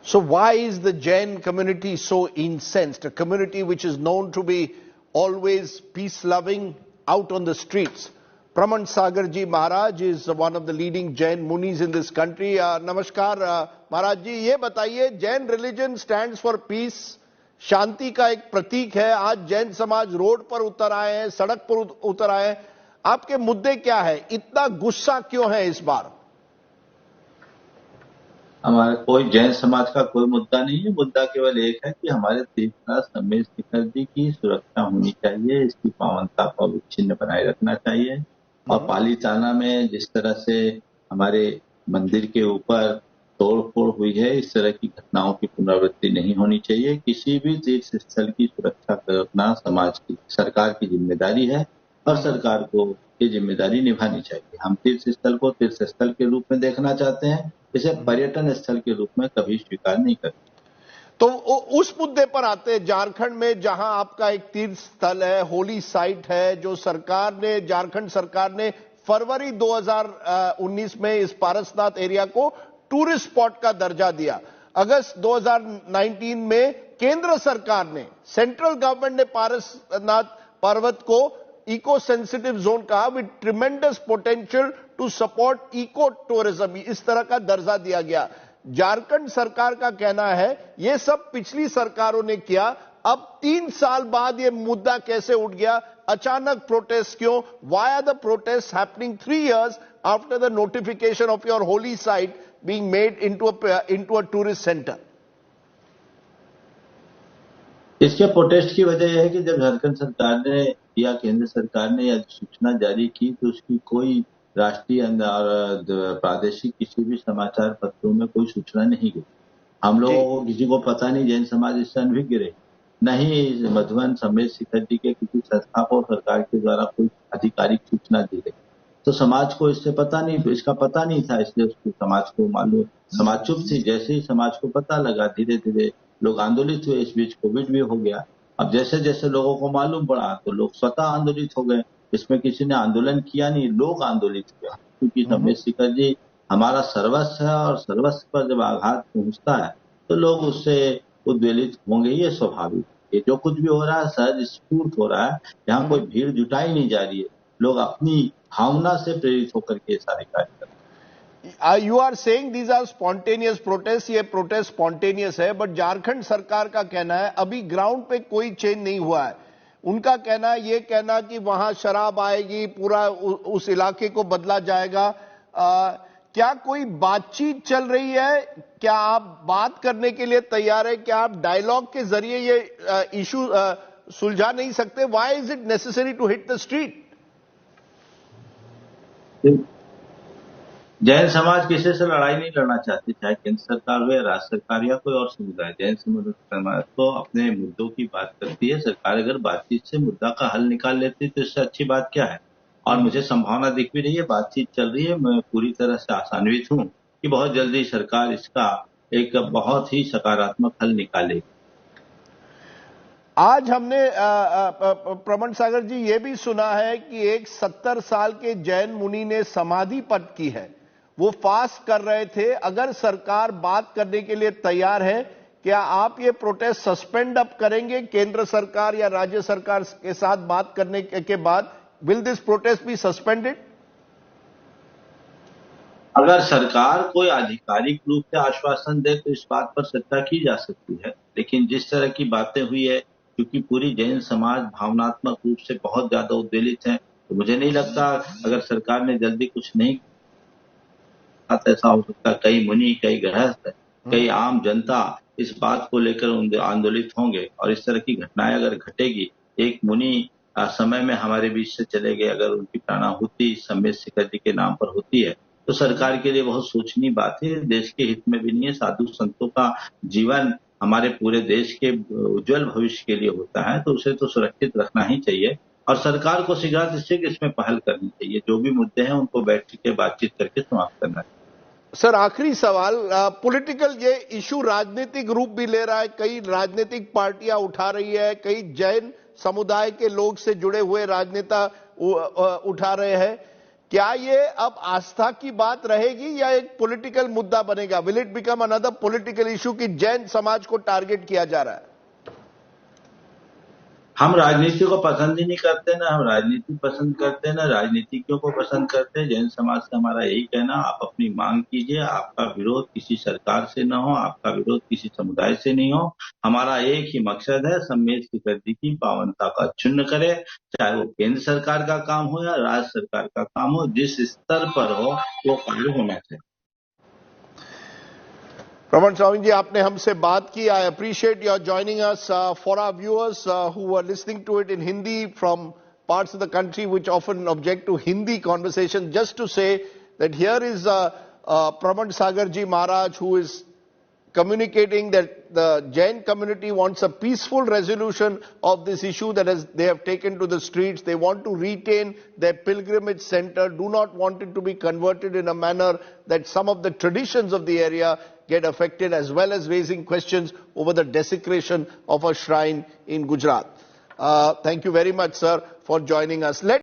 So why is the Jain community so incensed? A community which is known to be always peace-loving, out on the streets. Praman Sagar ji Maharaj is one of the leading Jain Munis in this country. Namaskar Maharaj ji, ये बताइए, Jain religion stands for peace, शांति का एक प्रतीक है. आज जैन समाज road पर उतर आए हैं, सड़क पर उतर आए हैं. आपके मुद्दे क्या है? इतना गुस्सा क्यों है इस बार? हमारे कोई जैन समाज का कोई मुद्दा नहीं है. मुद्दा केवल एक है कि हमारे तीर्थराज संमेश शिखर जी की सुरक्षा होनी चाहिए, इसकी पावनता को अविच्छिन्न बनाए रखना चाहिए. और पालीताना में जिस तरह से हमारे मंदिर के ऊपर तोड़फोड़ हुई है, इस तरह की घटनाओं की पुनरावृत्ति नहीं होनी चाहिए. किसी भी तीर्थ स्थल की सुरक्षा करना समाज की, सरकार की जिम्मेदारी है और सरकार को ये जिम्मेदारी निभानी चाहिए. हम तीर्थ स्थल को तीर्थ स्थल के रूप में देखना चाहते हैं, इसे पर्यटन स्थल के रूप में कभी स्वीकार नहीं करते. तो उस मुद्दे पर आते हैं, झारखंड में जहां आपका एक तीर्थ स्थल है, होली साइट है, जो सरकार ने, झारखंड सरकार ने फरवरी 2019 में इस पारसनाथ एरिया को टूरिस्ट स्पॉट का दर्जा दिया. अगस्त 2019 में केंद्र सरकार ने, सेंट्रल गवर्नमेंट ने पारसनाथ पर्वत को इको सेंसिटिव जोन कहा, with tremendous potential to support eco tourism. इस तरह का दर्जा दिया गया. झारखंड सरकार का कहना है ये सब पिछली सरकारों ने किया. अब 3 साल बाद ये मुद्दा कैसे उठ गया? अचानक प्रोटेस्ट क्यों? Why are the protest happening 3 years after the notification of your holy site being made into a tourist center? इसके प्रोटेस्ट की वजह यह है कि जब झारखंड सरकार ने या केंद्र सरकार ने यह सूचना जारी की तो उसकी कोई राष्ट्रीय और प्रादेशिक किसी भी समाचार पत्रों में कोई सूचना नहीं गई. हम लोगों को किसी को पता नहीं, जैन समाज इससे अनभिज्ञ रहे. नहीं मधुबन संमेश शिखर जी के किसी संस्था को सरकार के द्वारा कोई आधिकारिक सूचना दी गई, तो समाज को इससे पता नहीं, इसका पता नहीं था, इसलिए उसको समाज को मालूम, समाज चुप थी. जैसे ही समाज को पता लगा, धीरे धीरे लोग आंदोलित हुए. इस बीच कोविड भी हो गया. अब जैसे जैसे लोगों को मालूम पड़ा तो लोग स्वतः आंदोलित हो गए. इसमें किसी ने आंदोलन किया नहीं, लोग आंदोलित हुए. क्योंकि संमेश शिखर जी हमारा सर्वस्व है और सर्वस्व पर जब आघात पहुंचता है तो लोग उससे उद्वेलित होंगे, ये स्वाभाविक. ये जो कुछ भी हो रहा है सहज स्फूर्त हो रहा है. यहाँ कोई भीड़ जुटाई नहीं जा रही है, लोग अपनी भावना से प्रेरित होकर के सारे कार्य कर रहे हैं. You are saying these are spontaneous protests. ये प्रोटेस्ट स्पॉन्टेनियस है, बट झारखंड सरकार का कहना है अभी ग्राउंड पे कोई चेंज नहीं हुआ है. उनका कहना है, ये कहना कि वहां शराब आएगी, पूरा उस इलाके को बदला जाएगा. क्या कोई बातचीत चल रही है? क्या आप बात करने के लिए तैयार है? क्या आप डायलॉग के जरिए ये इशू सुलझा नहीं सकते? Why is it necessary to hit the street? Jain समाज किसी से लड़ाई नहीं लड़ना चाहती, चाहे केंद्र सरकार हो या राज्य सरकार या कोई और समुदाय. जैन समाज तो अपने मुद्दों की बात करती है. सरकार अगर बातचीत से मुद्दा का हल निकाल लेती तो इससे अच्छी बात क्या है. और मुझे संभावना दिख भी रही है, बातचीत चल रही है. मैं पूरी तरह से आशान्वित हूं कि बहुत जल्दी सरकार इसका एक बहुत ही सकारात्मक हल निकालेगी. आज हमने प्रमण सागर जी ये भी सुना है कि एक 70 साल के जैन मुनि ने समाधि पद की है. वो फास्ट कर रहे थे. अगर सरकार बात करने के लिए तैयार है, क्या आप ये प्रोटेस्ट सस्पेंड अप करेंगे? केंद्र सरकार या राज्य सरकार के साथ बात करने के बाद will this protest be suspended? अगर सरकार कोई आधिकारिक रूप से आश्वासन दे तो इस बात पर चर्चा की जा सकती है. लेकिन जिस तरह की बातें हुई है, क्योंकि पूरी जैन समाज भावनात्मक रूप से बहुत ज्यादा उद्वेलित है, तो मुझे नहीं लगता अगर सरकार ने जल्दी कुछ नहीं, ऐसा हो सकता. कई मुनि, कई गृहस्थ, कई आम जनता इस बात को लेकर आंदोलित होंगे और इस तरह की घटनाएं अगर घटेगी. एक मुनि समय में हमारे बीच से चले गए, अगर उनकी प्राणाहुति संमेश शिखर जी के नाम पर होती है तो सरकार के लिए बहुत सोचनीय बात है. देश के हित में भी नहीं है. साधु संतों का जीवन हमारे पूरे देश के उज्जवल भविष्य के लिए होता है, तो उसे तो सुरक्षित रखना ही चाहिए और सरकार को शीघ्र इसमें पहल करनी चाहिए. जो भी मुद्दे हैं उनको बैठ के बातचीत करके समाप्त करना चाहिए. सर, आखिरी सवाल, पॉलिटिकल ये इशू राजनीतिक रूप भी ले रहा है. कई राजनीतिक पार्टियां उठा रही है, कई जैन समुदाय के लोग से जुड़े हुए राजनेता उठा रहे हैं. क्या ये अब आस्था की बात रहेगी या एक पॉलिटिकल मुद्दा बनेगा? Will it become another political issue कि जैन समाज को टारगेट किया जा रहा है? हम राजनीति को पसंद ही नहीं करते, ना हम राजनीति पसंद करते, ना राजनीतिज्ञों को पसंद करते। जैन समाज से हमारा यही कहना, आप अपनी मांग कीजिए, आपका विरोध किसी सरकार से न हो, आपका विरोध किसी समुदाय से नहीं हो। हमारा एक ही मकसद है, सम्मेद की गद्दी की पावनता का चुन्न करे, चाहे वो केंद्र सरकार का काम हो या राज्य सरकार का काम हो, जिस स्तर पर हो वो कार्य होना चाहिए। Raman Swami ji, आपने हमसे बात की. I appreciate your joining us. For our viewers who are listening to it in Hindi from parts of the country which often object to Hindi conversation, just to say that here is Praman Sagar ji Maharaj, who is communicating that the Jain community wants a peaceful resolution of this issue that they have taken to the streets. They want to retain their pilgrimage center, do not want it to be converted in a manner that some of the traditions of the area get affected, as well as raising questions over the desecration of a shrine in Gujarat. Thank you very much, sir, for joining us.